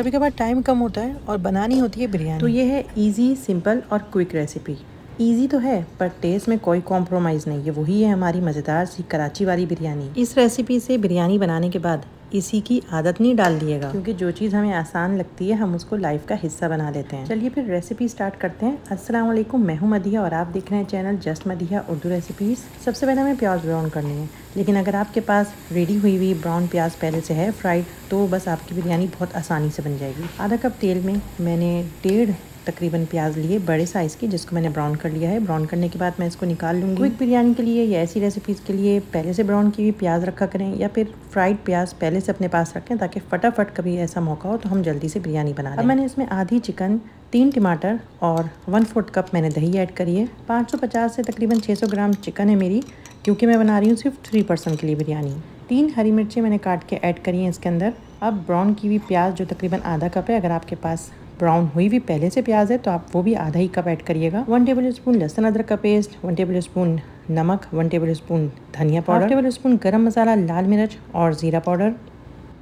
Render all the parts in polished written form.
कभी कभार टाइम कम होता है और बनानी होती है बिरयानी। तो ये है इजी, सिंपल और क्विक रेसिपी। इजी तो है पर टेस्ट में कोई कॉम्प्रोमाइज़ नहीं है। वही है हमारी मज़ेदार सी कराची वाली बिरयानी। इस रेसिपी से बिरयानी बनाने के बाद इसी की आदत नहीं डाल दिएगा, क्योंकि जो चीज़ हमें आसान लगती है हम उसको लाइफ का हिस्सा बना लेते हैं। चलिए फिर रेसिपी स्टार्ट करते हैं। अस्सलाम वालेकुम, मैं हूँ मदिया और आप देख रहे हैं चैनल जस्ट मदिया उर्दू रेसिपीज़। सबसे पहले हमें प्याज ब्राउन करनी है, लेकिन अगर आपके पास रेडी हुई ब्राउन प्याज पहले से है फ्राइड, तो बस आपकी बिरयानी बहुत आसानी से बन जाएगी। आधा कप तेल में मैंने 1.5 तकरीबन प्याज लिए बड़े साइज़ की, जिसको मैंने ब्राउन कर लिया है। ब्राउन करने के बाद मैं इसको निकाल लूँगी। क्विक बिरयानी के लिए या ऐसी रेसिपीज़ के लिए पहले से ब्राउन की हुई प्याज रखा करें, या फिर फ्राइड प्याज पहले से अपने पास रखें, ताकि फटाफट कभी ऐसा मौका हो तो हम जल्दी से बिरयानी बना लें। अब मैंने इसमें आधी चिकन, 3 टमाटर और 1/4 कप मैंने दही ऐड करी है। 550 से तकरीबन 600 ग्राम चिकन है मेरी, क्योंकि मैं बना रही हूँ सिर्फ 3 पर्सन के लिए बिरयानी। 3 हरी मिर्चें मैंने काट के ऐड करी हैं इसके अंदर। अब ब्राउन की हुई प्याज जो तकरीबन आधा कप है, अगर आपके पास ब्राउन हुई भी पहले से प्याज है तो आप वो भी आधा ही कप ऐड करिएगा। 1 टेबल स्पून लहसुन अदरक का पेस्ट, 1 टेबल स्पून नमक, 1 टेबल स्पून धनिया पाउडर, 1 टेबल स्पून गरम मसाला, लाल मिर्च और ज़ीरा पाउडर,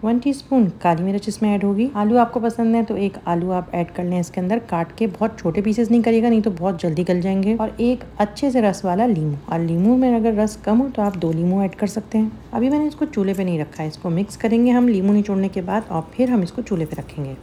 1 टीस्पून काली मिर्च इसमें ऐड होगी। आलू आपको पसंद है तो एक आलू आप ऐड कर लें इसके अंदर, काट के। बहुत छोटे पीसेस नहीं करिएगा, नहीं तो बहुत जल्दी गल जाएंगे। और एक अच्छे से रस वाला लीमू, और लीमू में अगर रस कम हो तो आप 2 लीमू ऐड कर सकते हैं। अभी मैंने इसको चूल्हे पे नहीं रखा है, इसको मिक्स करेंगे हम लीमू निचोड़ने के बाद, और फिर हम इसको चूल्हे पे रखेंगे।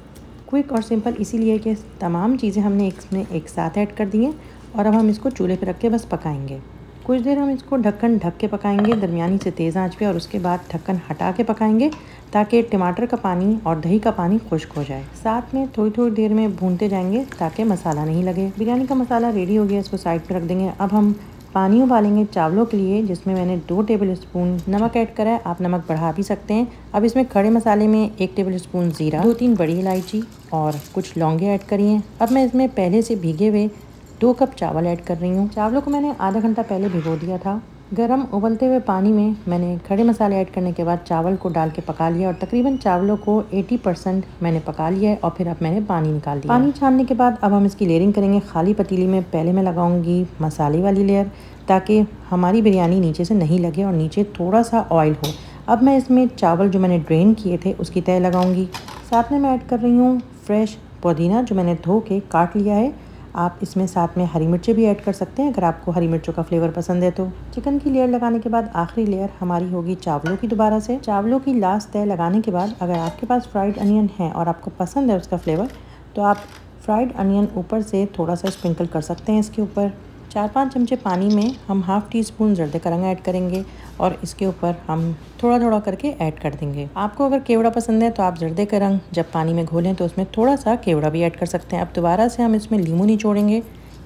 क्विक और सिंपल इसीलिए कि तमाम चीज़ें हमने इसमें एक साथ ऐड कर दी हैं, और अब हम इसको चूल्हे पे रख के बस पकाएंगे। कुछ देर हम इसको ढक्कन ढक के पकाएंगे दरमियानी से तेज़ आंच पे, और उसके बाद ढक्कन हटा के पकाएंगे ताकि टमाटर का पानी और दही का पानी खुश्क हो जाए। साथ में थोड़ी थोड़ी देर में भूनते जाएंगे ताकि मसाला नहीं लगे। बिरयानी का मसाला रेडी हो गया, इसको साइड पे रख देंगे। अब हम पानी उबालेंगे चावलों के लिए, जिसमें मैंने 2 टेबल स्पून नमक ऐड करा है। आप नमक बढ़ा भी सकते हैं। अब इसमें खड़े मसाले में 1 टेबल स्पून ज़ीरा, 2-3 बड़ी इलायची और कुछ लौंगे ऐड करी हैं। अब मैं इसमें पहले से भीगे हुए 2 कप चावल ऐड कर रही हूँ। चावलों को मैंने आधा घंटा पहले भिगो दिया था। गरम उबलते हुए पानी में मैंने खड़े मसाले ऐड करने के बाद चावल को डाल के पका लिया, और तकरीबन चावलों को 80% मैंने पका लिया है। और फिर अब मैंने पानी निकाल दिया। पानी छानने के बाद अब हम इसकी लेयरिंग करेंगे। खाली पतीली में पहले मैं लगाऊंगी मसाले वाली लेयर, ताकि हमारी बिरयानी नीचे से नहीं लगे और नीचे थोड़ा सा ऑयल हो। अब मैं इसमें चावल जो मैंने ड्रेन किए थे उसकी तह लगाऊंगी। साथ में मैं ऐड कर रही हूँ फ्रेश पुदीना, जो मैंने धो के काट लिया है। आप इसमें साथ में हरी मिर्चें भी ऐड कर सकते हैं अगर आपको हरी मिर्चों का फ्लेवर पसंद है तो। चिकन की लेयर लगाने के बाद आखिरी लेयर हमारी होगी चावलों की। दोबारा से चावलों की लास्ट तय लगाने के बाद, अगर आपके पास फ्राइड अनियन है और आपको पसंद है उसका फ्लेवर, तो आप फ्राइड अनियन ऊपर से थोड़ा सा स्प्रिंकल कर सकते हैं इसके ऊपर। 4-5 चमचे पानी में हम ½ टीस्पून ज़र्दे का रंग ऐड करेंगे, और इसके ऊपर हम थोड़ा थोड़ा करके ऐड कर देंगे। आपको अगर केवड़ा पसंद है तो आप ज़र्दे का रंग जब पानी में घोलें तो उसमें थोड़ा सा केवड़ा भी ऐड कर सकते हैं। अब दोबारा से हम इसमें लीमू निचोड़ेंगे,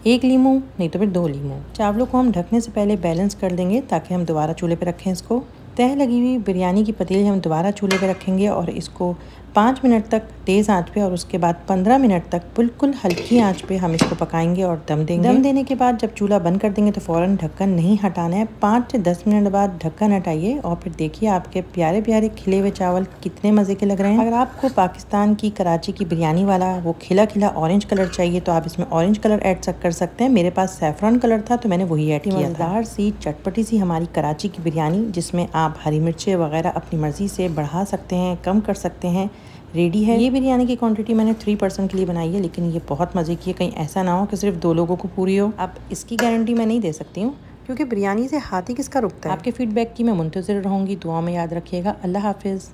1 लीमू नहीं तो फिर 2 लीमू। चावलों को हम ढकने से पहले बैलेंस कर देंगे ताकि हम दोबारा चूल्हे पर रखें इसको। तह लगी हुई बिरयानी की पतीली हम दोबारा चूल्हे पे रखेंगे, और इसको 5 मिनट तक तेज़ आंच पे, और उसके बाद 15 मिनट तक बिल्कुल हल्की आंच पे हम इसको पकाएंगे और दम देंगे। दम देने के बाद जब चूल्हा बंद कर देंगे तो फ़ौरन ढक्कन नहीं हटाना है। 5 से 10 मिनट बाद ढक्कन हटाइए, और फिर देखिए आपके प्यारे प्यारे खिले हुए चावल कितने मज़े के लग रहे हैं। अगर आपको पाकिस्तान की कराची की बिरयानी वाला वो खिला खिला ऑरेंज कलर चाहिए तो आप इसमें ऑरेंज कलर ऐड कर सकते हैं। मेरे पास सैफरन कलर था तो मैंने वही ऐड किया था। मज़ेदार सी चटपटी सी हमारी कराची की बिरयानी, जिसमें आप हरी मिर्चें वगैरह अपनी मर्ज़ी से बढ़ा सकते हैं, कम कर सकते हैं, रेडी है। ये बिरयानी की क्वांटिटी मैंने 3 पर्सन के लिए बनाई है, लेकिन ये बहुत मज़े की है। कहीं ऐसा ना हो कि सिर्फ 2 लोगों को पूरी हो। अब इसकी गारंटी मैं नहीं दे सकती हूँ, क्योंकि बिरयानी से हाथ ही किसका रुकता है। आपके फीडबैक की मैं मुंतज़िर रहूँगी। दुआ में याद रखिएगा। अल्लाह हाफिज़।